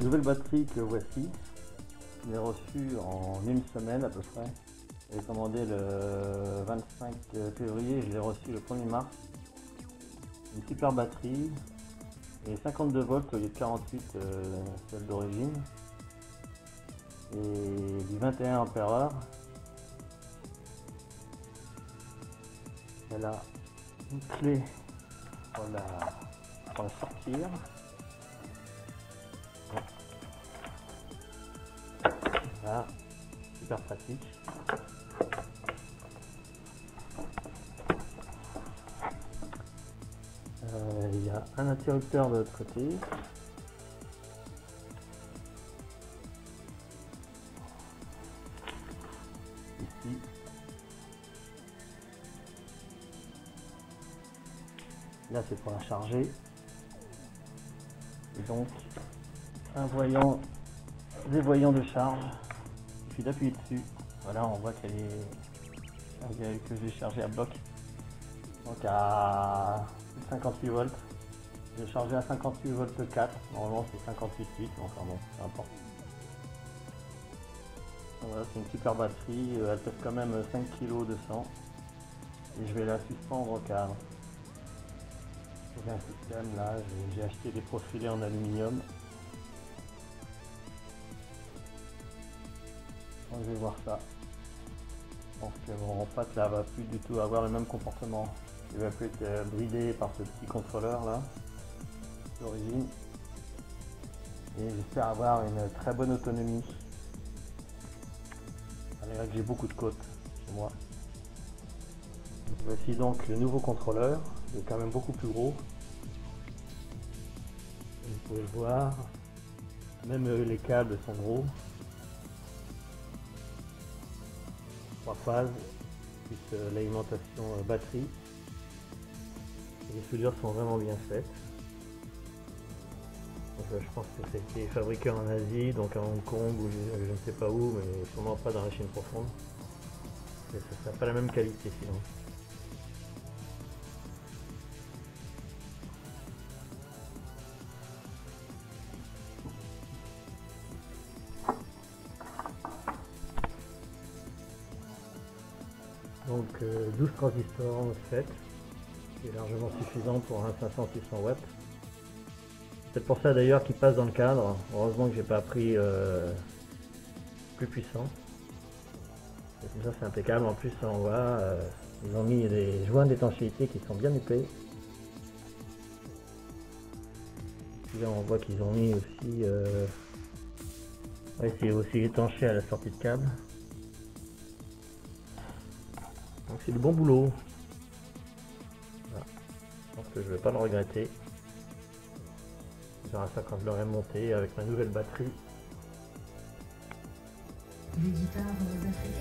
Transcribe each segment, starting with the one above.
Nouvelle batterie que voici. Je l'ai reçue en une semaine à peu près. J'ai commandé le 25 février, je l'ai reçu le 1er mars. Une super batterie et 52 volts au lieu de 48 celle d'origine. Et du 21 ampères-heure. Elle a une clé pour la sortir. Voilà, super pratique. Il y a un interrupteur de l'autre côté. Ici. Là c'est pour la charger. Et donc un voyant, des voyants de charge. Il suffit d'appuyer dessus. Voilà, on voit qu'elle est que j'ai chargé à bloc. Donc à 58 volts. J'ai chargé à 58 volts 4. Normalement c'est 58,8. Enfin bon, peu importe. Voilà, c'est une super batterie. Elle pèse quand même 5 kg de 100. Et je vais la suspendre au cadre. J'ai un système là, j'ai acheté des profilés en aluminium. Donc, je vais voir ça. Je pense que mon patte là va plus du tout avoir le même comportement. Il va plus être bridé par ce petit contrôleur là d'origine. Et j'espère avoir une très bonne autonomie. C'est vrai que j'ai beaucoup de côtes chez moi. Voici donc le nouveau contrôleur. Il est quand même beaucoup plus gros. Vous pouvez le voir. Même les câbles sont gros. 3 phases, plus l'alimentation batterie. Et les soudures sont vraiment bien faites. Donc, je pense que ça a été fabriqué en Asie, donc à Hong Kong ou je ne sais pas où, mais sûrement pas dans la Chine profonde. Et ça n'a pas la même qualité sinon. Donc 12 transistors MOSFET, qui est largement suffisant pour un 500-600 watts. C'est pour ça d'ailleurs qu'il passe dans le cadre. Heureusement que j'ai pas pris plus puissant. Et comme ça c'est impeccable. En plus on voit, ils ont mis des joints d'étanchéité qui sont bien épais. Puis là on voit qu'ils ont mis aussi, ouais, c'est aussi étanché à la sortie de câble. Donc c'est du bon boulot. Voilà. Je pense que je vais pas le regretter. On verra ça quand je l'aurai monté avec ma nouvelle batterie. Les guitares africaines.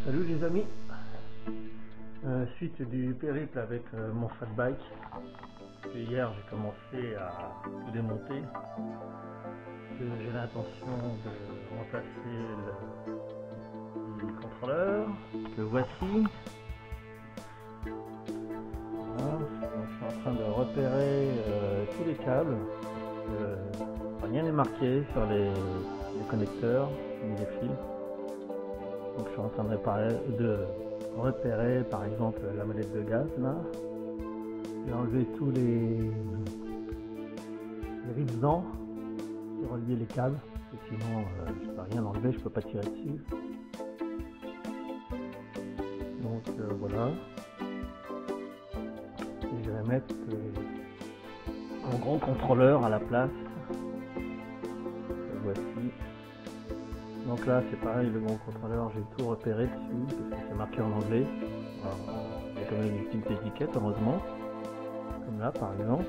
Salut les amis, suite du périple avec mon fat bike. Hier j'ai commencé à tout démonter. J'ai l'intention de remplacer le contrôleur. Le voici. Voilà. Je suis en train de repérer tous les câbles. Rien n'est marqué sur les connecteurs ni les fils. Donc je suis en train de repérer par exemple la molette de gaz là. J'ai enlevé tous les rivets pour relier les câbles, parce que sinon je peux rien enlever, je peux pas tirer dessus. Donc voilà. Et je vais mettre un grand contrôleur à la place. Le voici. Donc là c'est pareil, le grand contrôleur, j'ai tout repéré dessus, parce que c'est marqué en anglais. Alors, il y a quand même une petite étiquette heureusement, comme là par exemple.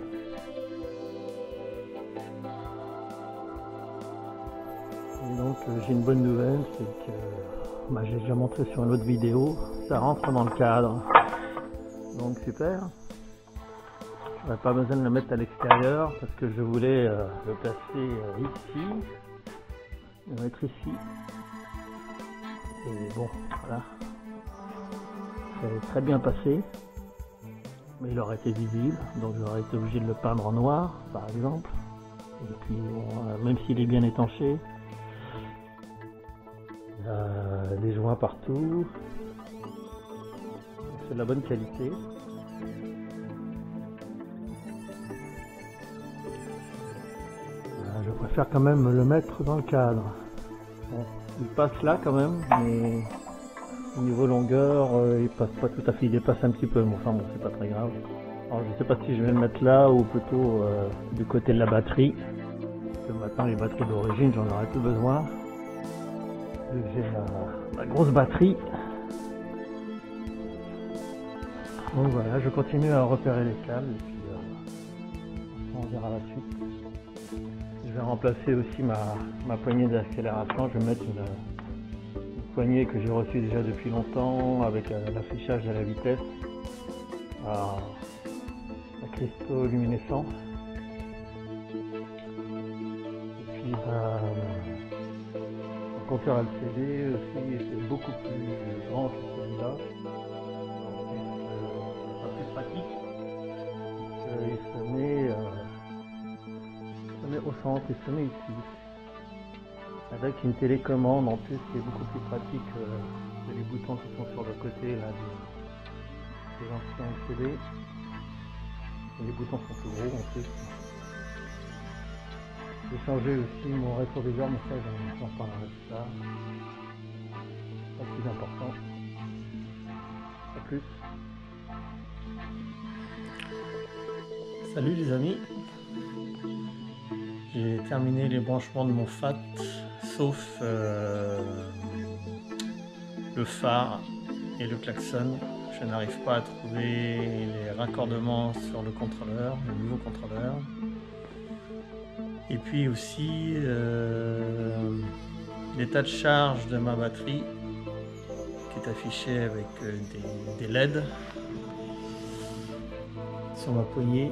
Et donc j'ai une bonne nouvelle, c'est que j'ai déjà montré sur une autre vidéo, ça rentre dans le cadre. Donc super. Je n'aurais pas besoin de le mettre à l'extérieur parce que je voulais le placer ici. Le mettre ici. Et bon, voilà. Ça avait très bien passé. Mais il aurait été visible, donc j'aurais été obligé de le peindre en noir, par exemple. Et puis, bon, même s'il est bien étanché, il y a des joints partout. C'est de la bonne qualité. Je préfère quand même le mettre dans le cadre. Bon, il passe là quand même, mais au niveau longueur, il passe pas tout à fait, il dépasse un petit peu, mais enfin bon, c'est pas très grave. Alors je sais pas si je vais le mettre là ou plutôt du côté de la batterie. Parce que maintenant les batteries d'origine, j'en aurais plus besoin. Vu que j'ai la grosse batterie. Donc voilà, je continue à repérer les câbles et puis on verra la suite. Je vais remplacer aussi ma poignée d'accélération. Je vais mettre une poignée que j'ai reçue déjà depuis longtemps avec l'affichage de la vitesse à cristaux luminescents. Et puis le compteur LCD aussi est beaucoup plus grand que celui-là. C'est plus pratique. Il se met au centre, il se met ici avec une télécommande en plus qui est beaucoup plus pratique que les boutons qui sont sur le côté là des anciens LCD. Et les boutons sont plus gros en plus. J'ai changé aussi mon rétroviseur, mais ça j'en parlerai plus tard. Pas le plus important. A plus. Salut les amis. J'ai terminé les branchements de mon FAT, sauf le phare et le klaxon. Je n'arrive pas à trouver les raccordements sur le contrôleur, le nouveau contrôleur. Et puis aussi l'état de charge de ma batterie qui est affiché avec des LED sur ma poignée.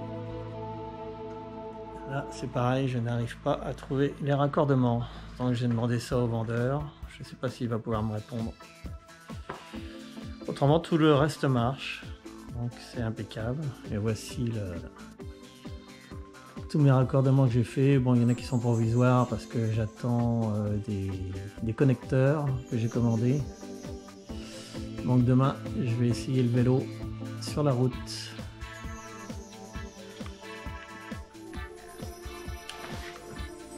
Là, c'est pareil, je n'arrive pas à trouver les raccordements. Donc j'ai demandé ça au vendeur. Je ne sais pas s'il va pouvoir me répondre. Autrement, tout le reste marche. Donc c'est impeccable. Et voici tous mes raccordements que j'ai fait. Bon, il y en a qui sont provisoires parce que j'attends des connecteurs que j'ai commandés. Donc demain, je vais essayer le vélo sur la route.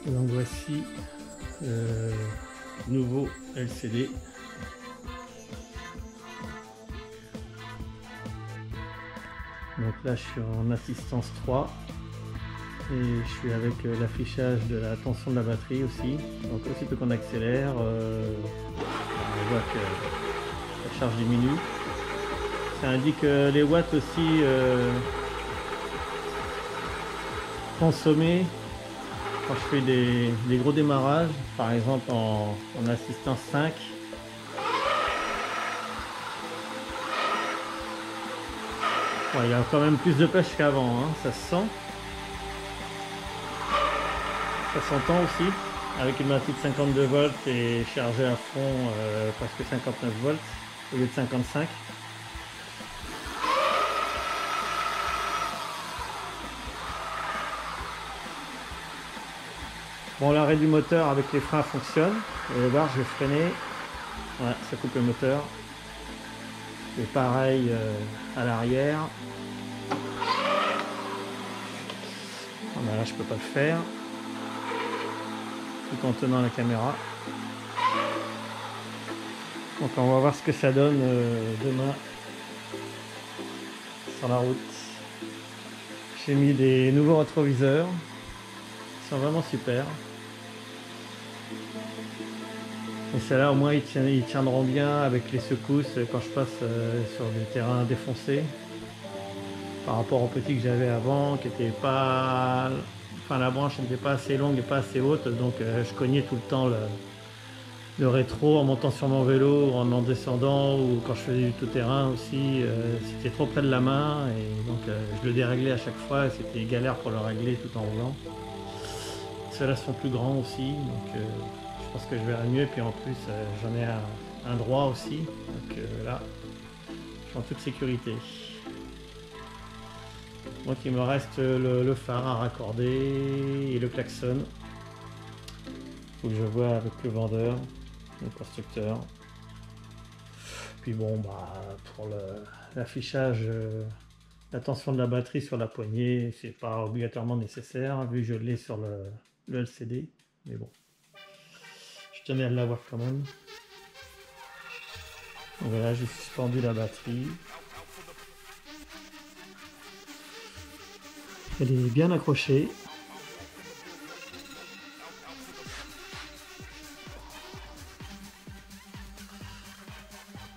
Et donc voici le nouveau LCD. Donc là je suis en assistance 3 et je suis avec l'affichage de la tension de la batterie aussi. Donc aussitôt qu'on accélère, on voit que la charge diminue. Ça indique les watts aussi consommés quand je fais des gros démarrages, par exemple en assistance 5. Ouais, il y a quand même plus de pêche qu'avant, hein, ça se sent. Ça s'entend aussi, avec une batterie de 52 volts et chargée à fond presque 59 volts au lieu de 55. Bon, l'arrêt du moteur avec les freins fonctionne. Vous allez voir, je vais freiner. Ouais, ça coupe le moteur. Et pareil à l'arrière. Ah ben là, je peux pas le faire. Tout en tenant la caméra. Donc on va voir ce que ça donne demain sur la route. J'ai mis des nouveaux rétroviseurs. Ils sont vraiment super. Et ceux-là au moins ils tiendront bien avec les secousses quand je passe sur des terrains défoncés. Par rapport au petit que j'avais avant, qui était pas... Enfin la branche n'était pas assez longue et pas assez haute, donc je cognais tout le temps le rétro en montant sur mon vélo, en descendant, ou quand je faisais du tout-terrain aussi, c'était trop près de la main, et donc je le déréglais à chaque fois, et c'était galère pour le régler tout en roulant. Ceux-là sont plus grands aussi, donc je pense que je verrai mieux, puis en plus j'en ai un droit aussi, donc là, je suis en toute sécurité. Donc il me reste le phare à raccorder et le klaxon. Faut que je vois avec le vendeur, le constructeur. Puis bon, bah pour l'affichage, la tension de la batterie sur la poignée, c'est pas obligatoirement nécessaire vu que je l'ai sur le LCD. Mais bon, je tenais à l'avoir quand même. Donc voilà, j'ai suspendu la batterie. Elle est bien accrochée.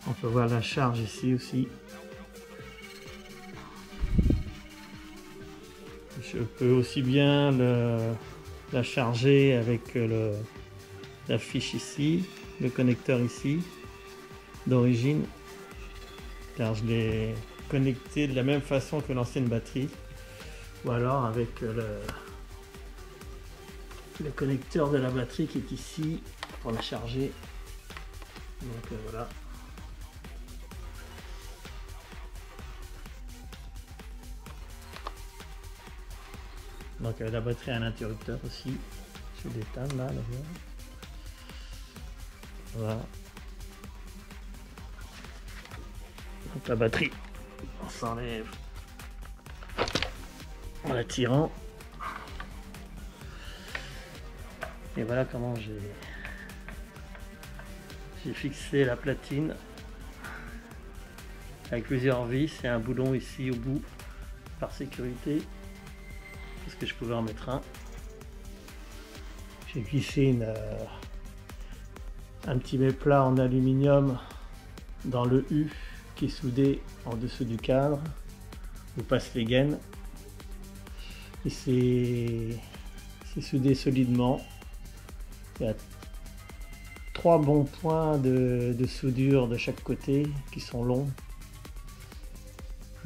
On peut voir la charge ici aussi. Je peux aussi bien la charger avec la fiche ici, le connecteur ici, d'origine, car je l'ai connecté de la même façon que l'ancienne batterie. Ou alors avec le connecteur de la batterie qui est ici pour la charger. Donc voilà. Donc la batterie a un interrupteur aussi. Je l'éteins là, voilà. Donc la batterie, on s'enlève en la tirant. Et voilà comment j'ai fixé la platine avec plusieurs vis et un boulon ici au bout par sécurité, parce que je pouvais en mettre un. J'ai glissé un petit méplat en aluminium dans le U qui est soudé en dessous du cadre où passent les gaines. Et c'est soudé solidement. Il y a 3 bons points de soudure de chaque côté qui sont longs.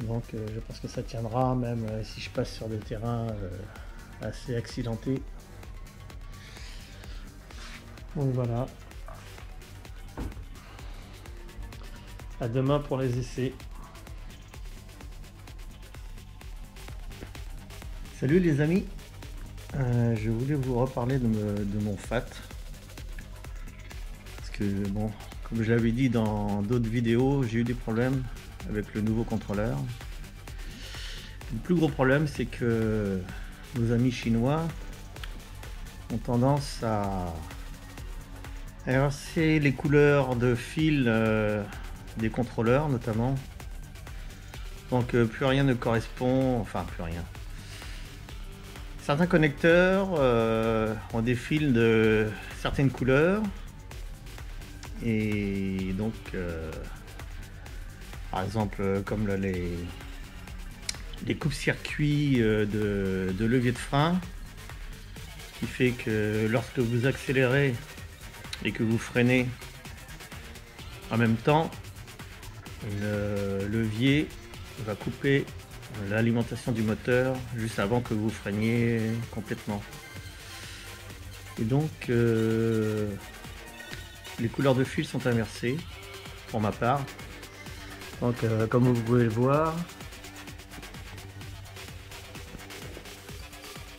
Donc je pense que ça tiendra même si je passe sur des terrains assez accidentés. Donc voilà. À demain pour les essais. Salut les amis, je voulais vous reparler de mon FAT. Parce que bon, comme je l'avais dit dans d'autres vidéos, j'ai eu des problèmes avec le nouveau contrôleur. Le plus gros problème, c'est que nos amis chinois ont tendance à inverser les couleurs de fil des contrôleurs notamment. Donc plus rien ne correspond, enfin plus rien. Certains connecteurs ont des fils de certaines couleurs et donc par exemple comme là, les coupe-circuits de levier de frein, qui fait que lorsque vous accélérez et que vous freinez en même temps, le levier va couper l'alimentation du moteur juste avant que vous freiniez complètement. Et donc les couleurs de fil sont inversées pour ma part. Donc comme vous pouvez le voir,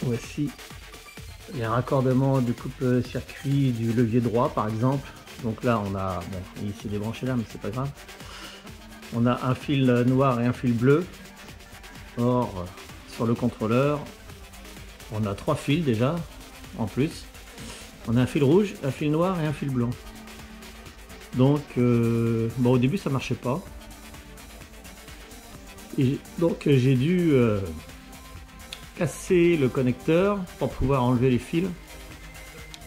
voici les raccordements du coupe-circuit du levier droit par exemple. Donc là on a, bon il s'est débranché là mais c'est pas grave, on a un fil noir et un fil bleu. Or sur le contrôleur on a 3 fils déjà en plus. On a un fil rouge, un fil noir et un fil blanc. Donc bon, au début ça marchait pas. Et donc j'ai dû casser le connecteur pour pouvoir enlever les fils.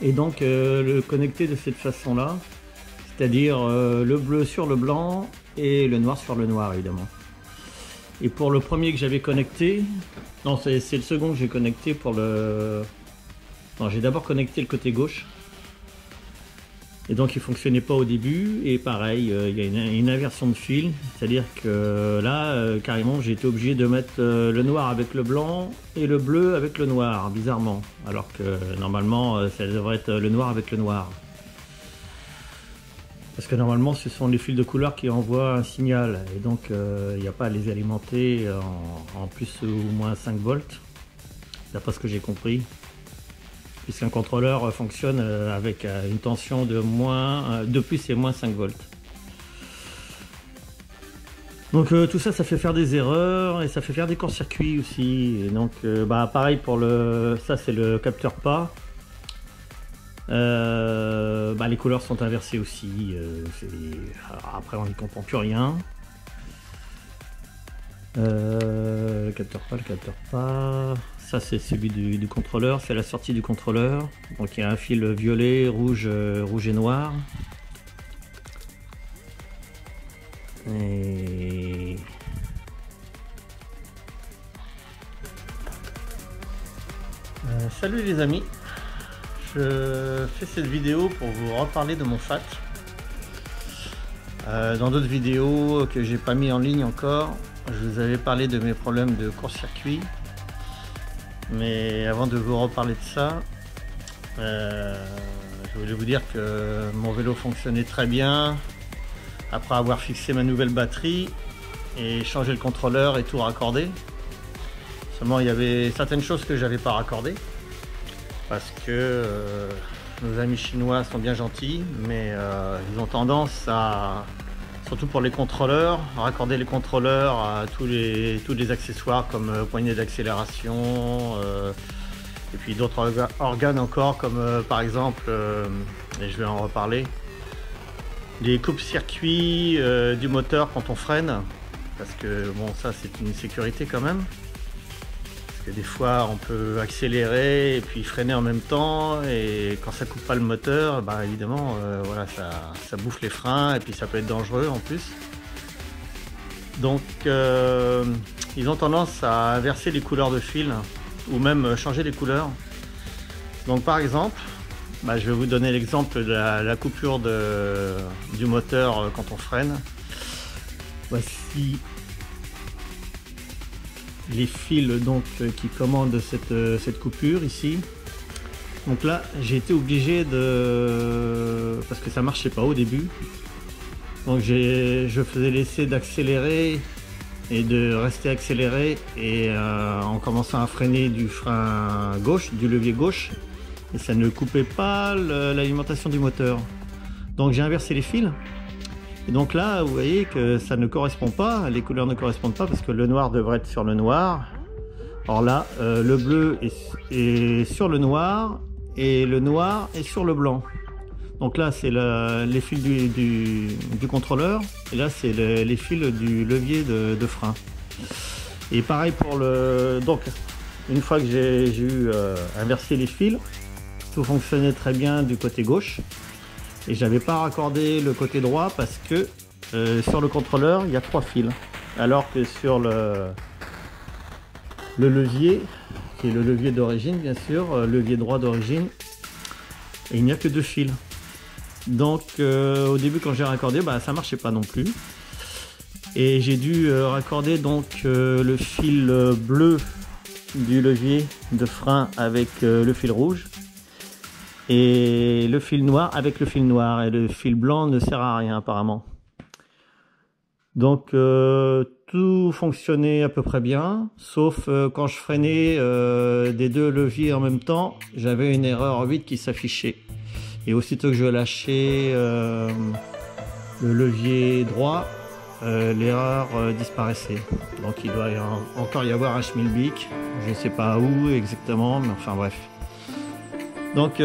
Et donc le connecter de cette façon là. C'est-à-dire le bleu sur le blanc et le noir sur le noir évidemment. Et pour le premier que j'avais connecté, non c'est le second que j'ai connecté pour le... Non, j'ai d'abord connecté le côté gauche. Et donc il fonctionnait pas au début. Et pareil, il y a une inversion de fil. C'est-à-dire que là, carrément, j'ai été obligé de mettre le noir avec le blanc et le bleu avec le noir, bizarrement. Alors que normalement, ça devrait être le noir avec le noir. Parce que normalement, ce sont les fils de couleur qui envoient un signal. Et donc, il n'y a pas à les alimenter en plus ou moins 5 volts. D'après ce que j'ai compris. Puisqu'un contrôleur fonctionne avec une tension de plus et moins 5 volts. Donc tout ça, ça fait faire des erreurs et ça fait faire des courts-circuits aussi. Et donc pareil pour ça c'est le capteur pas. Les couleurs sont inversées aussi. Alors après on n'y comprend plus rien. Le capteur pas. Ça c'est celui du contrôleur, c'est la sortie du contrôleur. Donc il y a un fil violet, rouge et noir. Et... salut les amis, je fais cette vidéo pour vous reparler de mon FAT. Dans d'autres vidéos que j'ai pas mis en ligne encore, je vous avais parlé de mes problèmes de court-circuit. Mais avant de vous reparler de ça, je voulais vous dire que mon vélo fonctionnait très bien après avoir fixé ma nouvelle batterie et changé le contrôleur et tout raccordé. Seulement il y avait certaines choses que j'avais pas raccordées parce que nos amis chinois sont bien gentils, mais ils ont tendance à, surtout pour les contrôleurs, raccorder les contrôleurs à tous les accessoires comme poignée d'accélération et puis d'autres organes encore comme par exemple, et je vais en reparler, les coupe-circuits du moteur quand on freine, parce que bon ça c'est une sécurité quand même. Parce que des fois on peut accélérer et puis freiner en même temps et quand ça coupe pas le moteur, évidemment voilà, ça bouffe les freins et puis ça peut être dangereux en plus. Donc ils ont tendance à inverser les couleurs de fil ou même changer les couleurs. Donc par exemple, je vais vous donner l'exemple de la coupure du moteur quand on freine. Voici les fils donc qui commandent cette coupure ici. Donc là j'ai été obligé parce que ça marchait pas au début, donc je faisais l'essai d'accélérer et de rester accéléré et en commençant à freiner du frein gauche, du levier gauche, et ça ne coupait pas l'alimentation du moteur. Donc j'ai inversé les fils. Et donc là, vous voyez que ça ne correspond pas, les couleurs ne correspondent pas parce que le noir devrait être sur le noir. Or là, le bleu est sur le noir et le noir est sur le blanc. Donc là, c'est les fils du contrôleur et là, c'est les fils du levier de frein. Et pareil pour le... Donc, une fois que j'ai eu inversé les fils, tout fonctionnait très bien du côté gauche. Et j'avais pas raccordé le côté droit parce que sur le contrôleur il y a 3 fils, alors que sur le levier, qui est le levier d'origine bien sûr, levier droit d'origine, il n'y a que 2 fils. Donc au début quand j'ai raccordé, ça marchait pas non plus. Et j'ai dû raccorder donc le fil bleu du levier de frein avec le fil rouge et le fil noir avec le fil noir, et le fil blanc ne sert à rien apparemment. Donc tout fonctionnait à peu près bien, sauf quand je freinais des deux leviers en même temps, j'avais une erreur 8 qui s'affichait. Et aussitôt que je lâchais le levier droit, l'erreur disparaissait. Donc il doit encore y avoir un schmilblick, je ne sais pas où exactement, mais enfin bref. Donc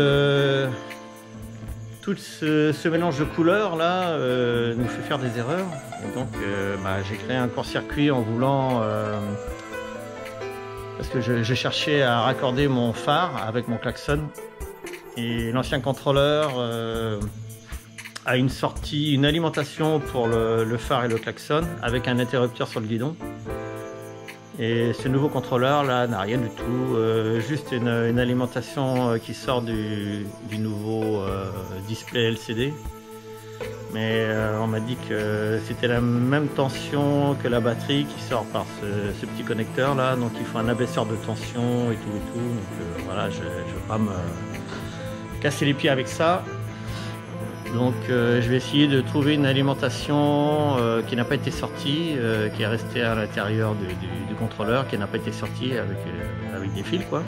tout ce mélange de couleurs là nous fait faire des erreurs. Et donc j'ai créé un court-circuit en voulant parce que je cherchais à raccorder mon phare avec mon klaxon, et l'ancien contrôleur a une sortie, une alimentation pour le phare et le klaxon avec un interrupteur sur le guidon. Et ce nouveau contrôleur là n'a rien du tout, juste une alimentation qui sort du nouveau display LCD. Mais on m'a dit que c'était la même tension que la batterie qui sort par ce petit connecteur là, donc il faut un abaisseur de tension et tout. Donc voilà, je ne veux pas me casser les pieds avec ça. Donc je vais essayer de trouver une alimentation qui n'a pas été sortie, qui est restée à l'intérieur du contrôleur, qui n'a pas été sortie avec des fils quoi.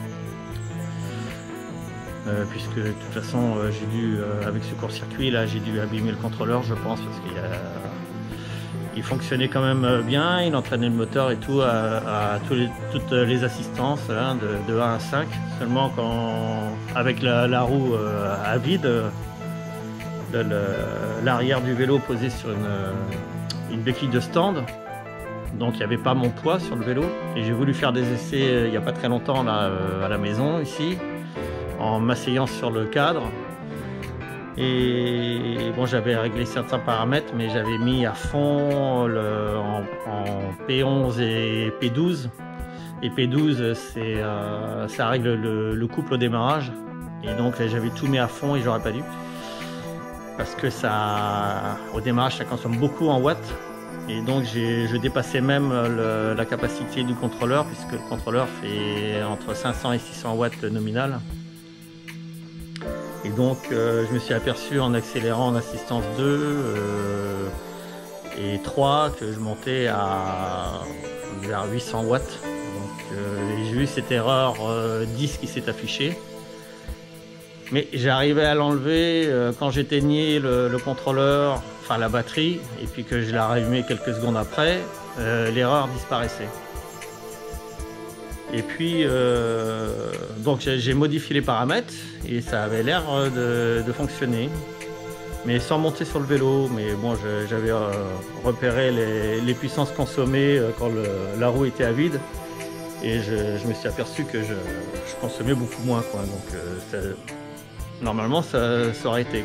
Puisque de toute façon j'ai dû, avec ce court-circuit là, j'ai dû abîmer le contrôleur je pense, parce qu'il fonctionnait quand même bien, il entraînait le moteur et tout à toutes les assistances là, de 1 à 5. Seulement avec la roue à vide, l'arrière du vélo posé sur une béquille de stand, donc il n'y avait pas mon poids sur le vélo, et j'ai voulu faire des essais il n'y a pas très longtemps là, à la maison ici, en m'asseyant sur le cadre. Et bon, j'avais réglé certains paramètres, mais j'avais mis à fond en P11 et P12. Et P12 ça règle le couple au démarrage, et donc j'avais tout mis à fond et j'aurais pas dû, parce que au démarrage ça consomme beaucoup en watts, et donc je dépassais même la capacité du contrôleur, puisque le contrôleur fait entre 500 et 600 watts nominal. Et donc je me suis aperçu en accélérant en assistance 2 et 3 que je montais vers 800 watts. Donc j'ai eu cette erreur 10 qui s'est affichée. Mais j'arrivais à l'enlever quand j'éteignais le contrôleur, enfin la batterie, et puis que je la rallumais quelques secondes après, l'erreur disparaissait. Et puis donc j'ai modifié les paramètres et ça avait l'air de fonctionner, mais sans monter sur le vélo. Mais bon, j'avais repéré les puissances consommées quand la roue était à vide, et je me suis aperçu que je consommais beaucoup moins quoi. Donc normalement ça aurait été.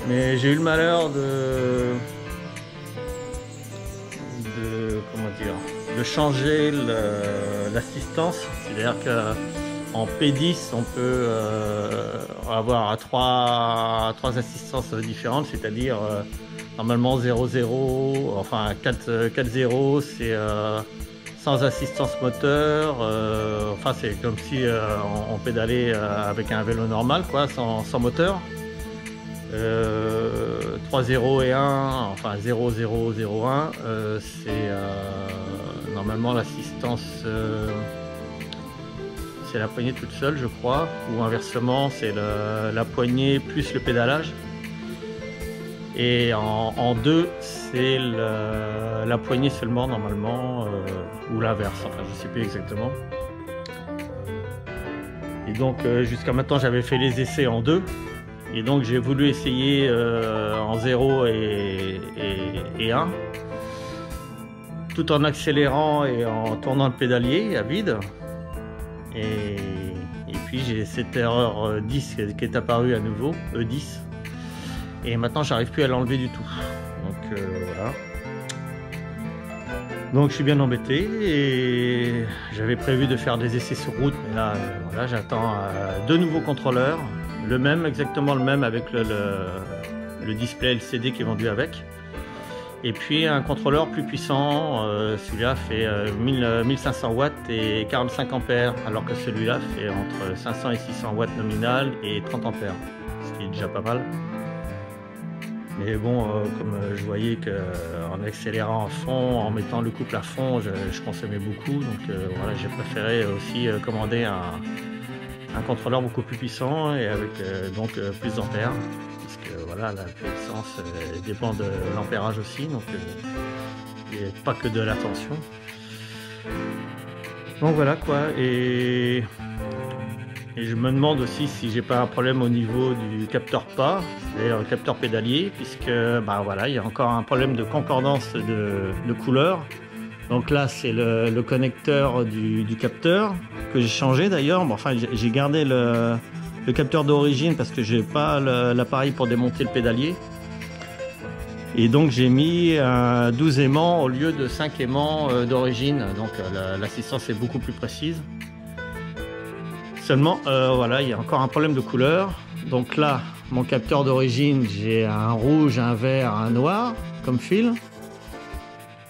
Mais j'ai eu le malheur de changer l'assistance, c'est-à-dire qu'en P10 on peut avoir trois assistances différentes, c'est-à-dire normalement 0,0, enfin 4,0 c'est sans assistance moteur, enfin c'est comme si on pédalait avec un vélo normal quoi, sans moteur. 3,0 et 1, enfin 0,001, c'est normalement l'assistance, c'est la poignée toute seule je crois, ou inversement c'est la poignée plus le pédalage. Et en 2 c'est la poignée seulement normalement, ou l'inverse, enfin je sais plus exactement. Et donc jusqu'à maintenant j'avais fait les essais en 2. Et donc j'ai voulu essayer en 0 et 1, tout en accélérant et en tournant le pédalier à vide. Et puis j'ai cette erreur 10 qui est apparue à nouveau, E10. Et maintenant j'arrive plus à l'enlever du tout. Donc voilà. Donc je suis bien embêté, et j'avais prévu de faire des essais sur route, mais là voilà, j'attends 2 nouveaux contrôleurs. Exactement le même avec le display LCD qui est vendu avec. Et puis un contrôleur plus puissant, celui-là fait 1500 watts et 45 ampères, alors que celui-là fait entre 500 et 600 watts nominal et 30 ampères, ce qui est déjà pas mal. Mais bon, comme je voyais qu'en accélérant à fond, en mettant le couple à fond, je consommais beaucoup, donc voilà, j'ai préféré aussi commander un contrôleur beaucoup plus puissant et avec donc plus d'ampères. Voilà, la puissance dépend de l'ampérage aussi, donc et pas que de la tension. Donc voilà quoi, et je me demande aussi si j'ai pas un problème au niveau du capteur pas, c'est-à-dire le capteur pédalier, puisque bah voilà, il y a encore un problème de concordance de couleur. Donc là c'est le connecteur du capteur que j'ai changé d'ailleurs. Bon, enfin j'ai gardé le capteur d'origine parce que j'ai pas l'appareil pour démonter le pédalier, et donc j'ai mis 12 aimants au lieu de 5 aimants d'origine, donc l'assistance est beaucoup plus précise. Seulement voilà, il y a encore un problème de couleur. Donc là mon capteur d'origine, j'ai un rouge, un vert, un noir comme fil,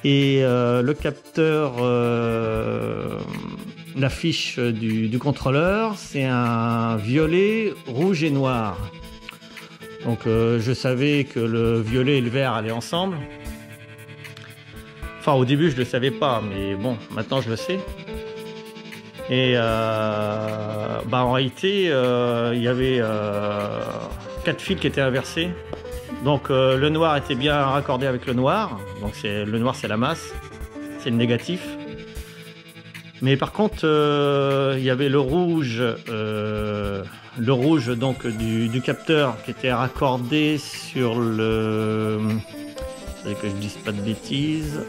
et le capteur la fiche du contrôleur, c'est un violet, rouge et noir. Donc je savais que le violet et le vert allaient ensemble. Enfin au début je ne le savais pas, mais bon, maintenant je le sais. Et bah, en réalité il y avait 4 fils qui étaient inversés. Donc le noir était bien raccordé avec le noir. Donc le noir c'est la masse, c'est le négatif. Mais par contre, il y avait le rouge donc du capteur qui était raccordé sur le. C'est que je dise pas de bêtises.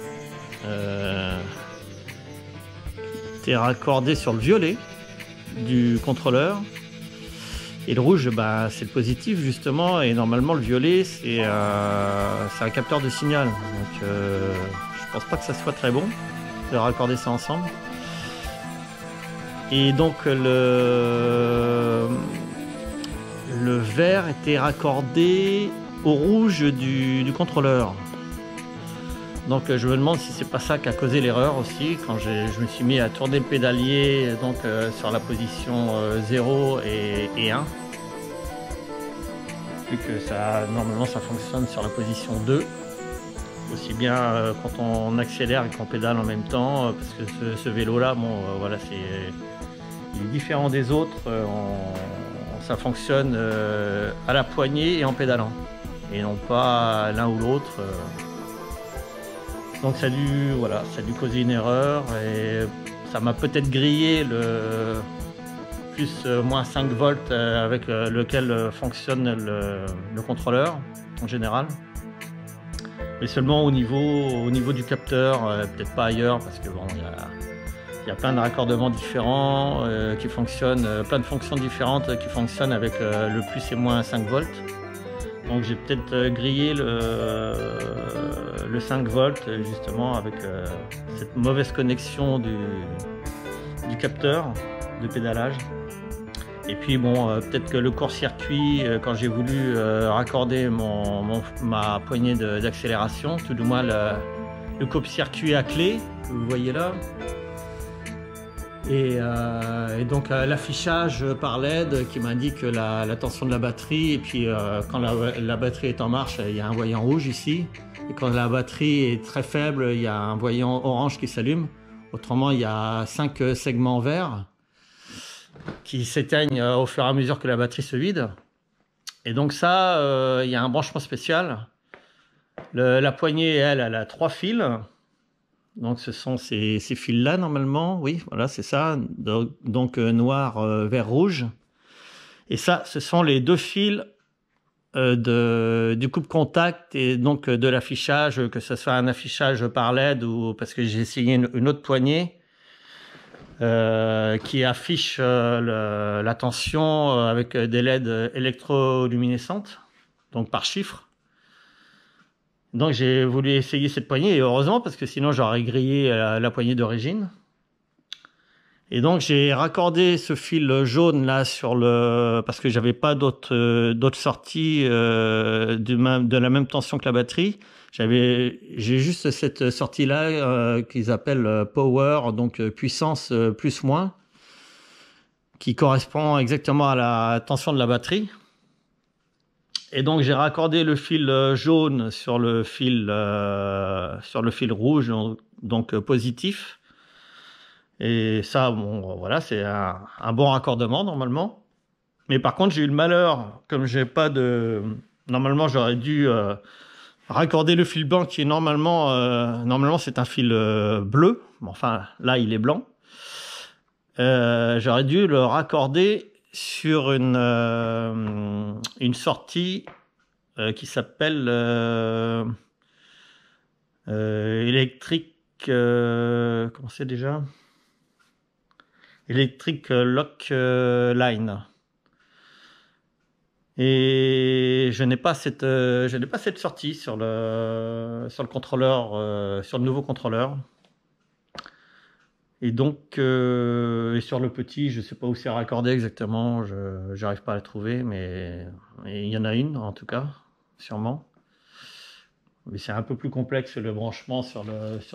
Était raccordé sur le violet du contrôleur. Et le rouge, bah, c'est le positif justement. Et normalement, le violet, c'est un capteur de signal. Donc, je pense pas que ça soit très bon de raccorder ça ensemble. Et donc le vert était raccordé au rouge du contrôleur. Donc je me demande si c'est pas ça qui a causé l'erreur aussi, quand je me suis mis à tourner le pédalier donc sur la position 0 et 1. Vu que normalement ça fonctionne sur la position 2. Aussi bien quand on accélère et qu'on pédale en même temps, parce que ce vélo là, bon voilà, il est différent des autres, ça fonctionne à la poignée et en pédalant, et non pas l'un ou l'autre. Donc ça a dû causer une erreur, et ça m'a peut-être grillé le plus moins 5 volts avec lequel fonctionne le contrôleur en général. Mais seulement au niveau du capteur, peut-être pas ailleurs, parce que bon, il y a plein de raccordements différents qui fonctionnent, plein de fonctions différentes qui fonctionnent avec le plus et moins 5 volts. Donc j'ai peut-être grillé le 5 volts justement avec cette mauvaise connexion du capteur de pédalage. Et puis bon, peut-être que le court-circuit, quand j'ai voulu raccorder ma poignée d'accélération, tout du moins le court-circuit à clé, que vous voyez là, et donc l'affichage par LED qui m'indique la tension de la batterie, et puis quand la batterie est en marche, il y a un voyant rouge ici, et quand la batterie est très faible, il y a un voyant orange qui s'allume. Autrement, il y a 5 segments verts qui s'éteignent au fur et à mesure que la batterie se vide. Et donc ça, il y a un branchement spécial. La poignée, elle a 3 fils. Donc ce sont ces fils-là normalement. Oui, voilà, c'est ça. Donc noir, vert, rouge. Et ça, ce sont les 2 fils du coupe-contact et donc de l'affichage, que ce soit un affichage par LED ou parce que j'ai essayé une autre poignée qui affiche la tension avec des LED électroluminescentes, donc par chiffre. Donc j'ai voulu essayer cette poignée, et heureusement, parce que sinon j'aurais grillé la poignée d'origine. Et donc j'ai raccordé ce fil jaune là parce que j'avais pas d'autres sorties de la même tension que la batterie. J'ai juste cette sortie-là qu'ils appellent Power, donc puissance plus moins, qui correspond exactement à la tension de la batterie. Et donc j'ai raccordé le fil jaune sur le fil rouge, donc positif. Et ça, bon, voilà, c'est un bon raccordement normalement. Mais par contre, j'ai eu le malheur, comme j'ai pas de... Normalement, j'aurais dû raccorder le fil blanc qui est normalement c'est un fil bleu. Enfin, là, il est blanc. J'aurais dû le raccorder sur une sortie qui s'appelle électrique. Comment c'est déjà? Electric Lock Line. Et je n'ai pas cette sortie sur le contrôleur, sur le nouveau contrôleur. Et donc, et sur le petit, je ne sais pas où c'est raccordé exactement, je n'arrive pas à la trouver, mais il y en a une en tout cas, sûrement. Mais c'est un peu plus complexe le branchement sur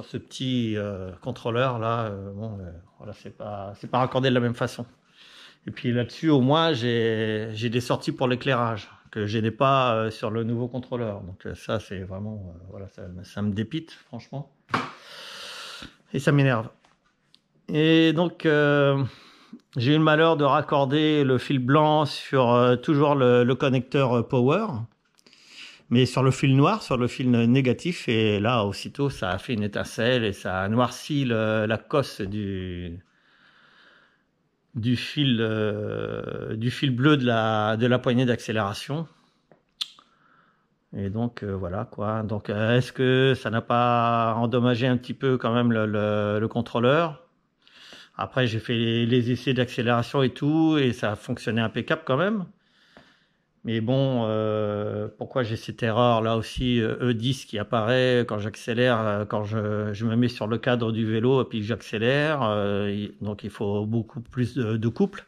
ce petit contrôleur là. Bon, voilà, c'est pas raccordé de la même façon. Et puis là-dessus, au moins, j'ai des sorties pour l'éclairage que je n'ai pas sur le nouveau contrôleur. Donc ça, c'est vraiment, voilà, ça me dépite, franchement. Et ça m'énerve. Et donc, j'ai eu le malheur de raccorder le fil blanc sur toujours le connecteur Power, mais sur le fil noir, sur le fil négatif. Et là, aussitôt, ça a fait une étincelle et ça a noirci la cosse du fil bleu de la poignée d'accélération. Et donc voilà quoi. Donc est-ce que ça n'a pas endommagé un petit peu quand même le contrôleur? Après j'ai fait les essais d'accélération et tout et ça a fonctionné impeccable quand même. Mais bon, pourquoi j'ai cette erreur là aussi E10 qui apparaît quand j'accélère, quand je me mets sur le cadre du vélo et puis j'accélère, donc il faut beaucoup plus de couple.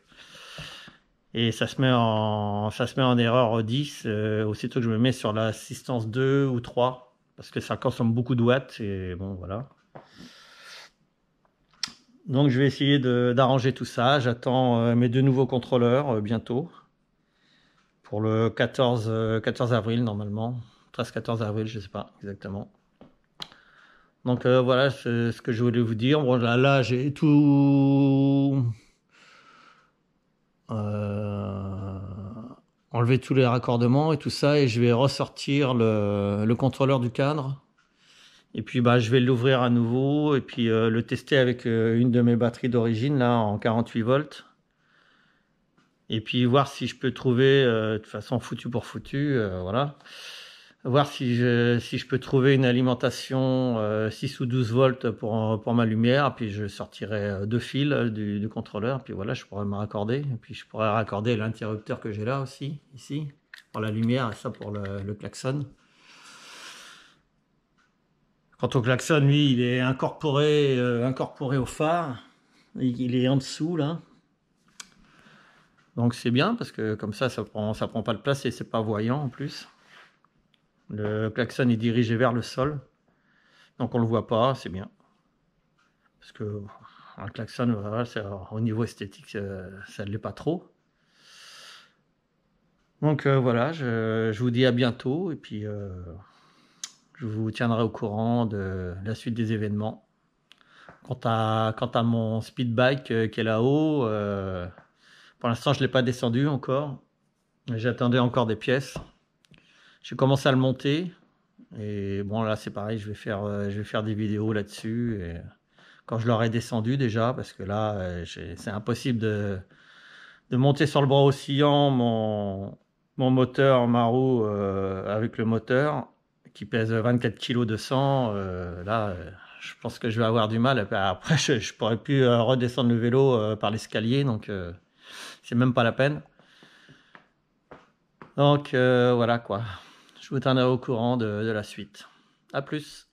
Et ça se met en erreur 10 aussitôt que je me mets sur l'assistance 2 ou 3 parce que ça consomme beaucoup de watts et bon voilà. Donc je vais essayer d'arranger tout ça. J'attends mes deux nouveaux contrôleurs bientôt. Pour le 14 avril normalement, 13-14 avril, je sais pas exactement. Donc voilà ce que je voulais vous dire. Bon, là j'ai tout enlevé tous les raccordements et tout ça et je vais ressortir le contrôleur du cadre. Et puis bah, je vais l'ouvrir à nouveau et puis le tester avec une de mes batteries d'origine là en 48 volts. Et puis voir si je peux trouver, de toute façon foutu pour foutu, voilà. Voir si je peux trouver une alimentation 6 ou 12 volts pour ma lumière. Puis je sortirai deux fils du contrôleur. Puis voilà, je pourrais me raccorder. Et puis je pourrais raccorder l'interrupteur que j'ai là aussi, ici, pour la lumière et ça pour le klaxon. Quant au klaxon, lui, il est incorporé au phare. Il est en dessous là. Donc c'est bien parce que comme ça prend pas de place et c'est pas voyant en plus. Le klaxon est dirigé vers le sol, donc on le voit pas, c'est bien. Parce que un klaxon, voilà, au niveau esthétique, ça ne l'est pas trop. Donc voilà, je vous dis à bientôt et puis je vous tiendrai au courant de la suite des événements. Quant à mon speed bike qui est là-haut. Pour l'instant, je ne l'ai pas descendu encore. J'attendais encore des pièces. J'ai commencé à le monter. Et bon, là, c'est pareil. Je vais faire des vidéos là-dessus. Et quand je l'aurai descendu déjà, parce que là, c'est impossible de monter sur le bras oscillant mon moteur, ma roue avec le moteur qui pèse 24 kg de sang. Là, je pense que je vais avoir du mal. Après, je ne pourrai plus redescendre le vélo par l'escalier. Donc... c'est même pas la peine. Donc voilà quoi. Je vous tiendrai au courant de la suite. À plus.